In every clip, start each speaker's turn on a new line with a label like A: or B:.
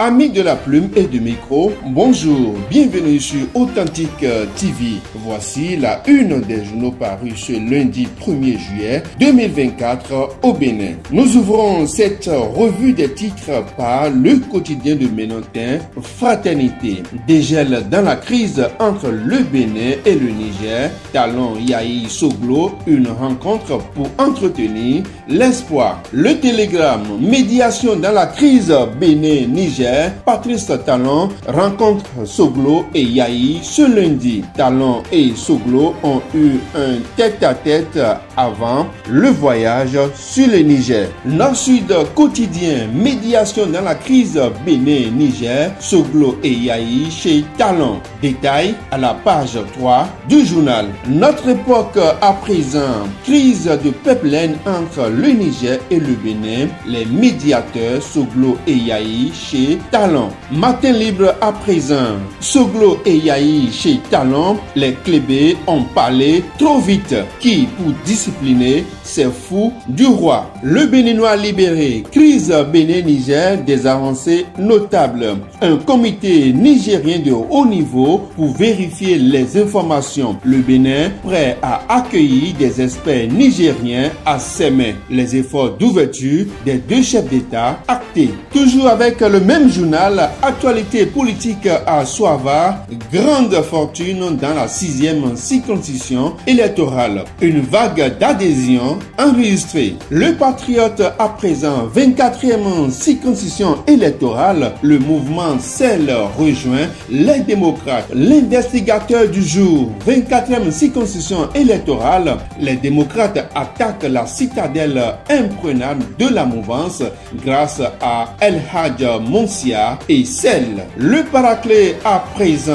A: Amis de la plume et du micro, bonjour, bienvenue sur Authentique TV. Voici la une des journaux parus ce lundi 1er juillet 2024 au Bénin. Nous ouvrons cette revue des titres par le quotidien de Ménontin, Fraternité. Dégel dans la crise entre le Bénin et le Niger. Talon Yahi Soglo, une rencontre pour entretenir l'espoir. Le Télégramme, médiation dans la crise Bénin-Niger. Patrice Talon rencontre Soglo et Yahi ce lundi. Talon et Soglo ont eu un tête-à-tête avant le voyage sur le Niger. Nord-Sud quotidien, médiation dans la crise Bénin-Niger. Soglo et Yahi chez Talon. Détail à la page 3 du journal. Notre époque à présent, crise de pipeline entre le Niger et le Bénin. Les médiateurs Soglo et Yahi chez Talon. Matin libre à présent, Soglo et Yahi chez Talon. Les clébés ont parlé trop vite. Qui pour discipliner ces fous du roi? Le Béninois libéré, crise Bénin-Niger, des avancées notables. Un comité nigérien de haut niveau pour vérifier les informations. Le Bénin prêt à accueillir des experts nigériens à ses mains. Les efforts d'ouverture des deux chefs d'État actés. Toujours avec le même journal, actualité politique à Soava, grande fortune dans la 6e circonscription électorale. Une vague d'adhésion enregistrée. Le Patriote à présent, 24e circonscription électorale, le mouvement CEL rejoint les démocrates. L'investigateur du jour, 24e circonscription électorale, les démocrates attaquent la citadelle imprenable de la mouvance grâce à El Hadj Monsia et CEL. Le Paraclet à présent,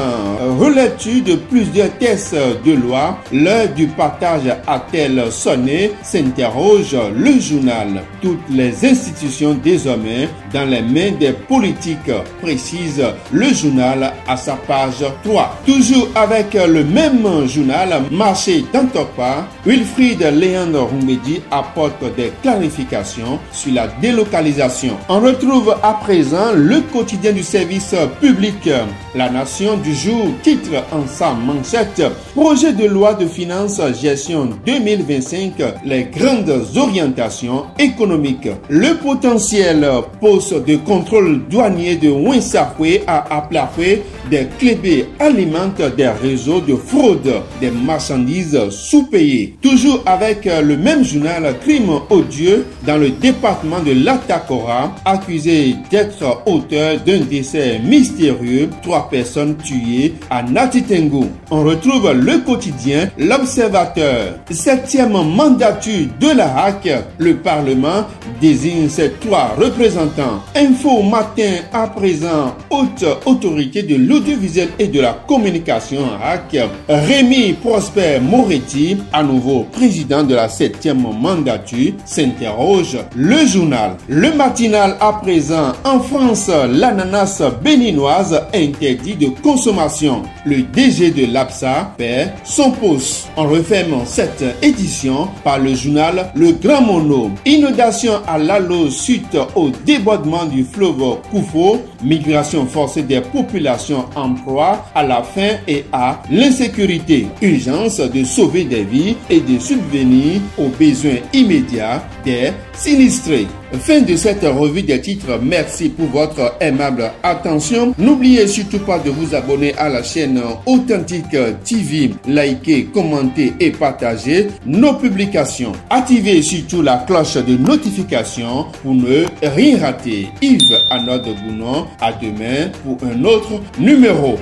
A: relecture de plusieurs textes de loi, l'heure du partage a-t-elle sonné, s'interroge le journal. Toutes les institutions désormais dans les mains des politiques, précise le journal à sa page 3. Toujours avec le même journal, marché d'Antokpa, Wilfried Léandre Roumedi apporte des clarifications sur la délocalisation. On retrouve à présent le quotidien du service public. La Nation du jour titre en sa manchette projet de loi de finances gestion 2025, les grandes orientations économiques. Le potentiel poste de contrôle douanier de Winsakwe à Aplafé des clébés alimentent des réseaux de fraude des marchandises sous-payées. Toujours avec le même journal, crime odieux dans le département de l'Atakora, accusé d'être auteur d'un décès mystérieux, 3 personnes tuées à Natitengo. On retrouve le quotidien L'Observateur. 7e mandature de la HAC, le Parlement désigne ses 3 représentants. Info matin à présent, haute autorité de l'audiovisuel et de la communication HAC, Rémi Prosper Moretti, à nouveau président de la 7e mandature, s'interroge le journal. Le matinal à présent, en France, l'ananas béninoise interdit de consommation. Le DG de l'APSA perd son poste. On referme cette édition par le journal Le Grand Mono. Inondation à Lalo suite au débordement du fleuve Koufo. Migration forcée des populations en proie à la faim et à l'insécurité. Urgence de sauver des vies et de subvenir aux besoins immédiats des sinistrés. Fin de cette revue des titres. Merci pour votre aimable attention. N'oubliez surtout pas de vous abonner à la chaîne Authentique TV. Likez, commentez et partagez nos publications. Activez surtout la cloche de notification pour ne rien rater. Yves Anod Gounon, à demain pour un autre numéro.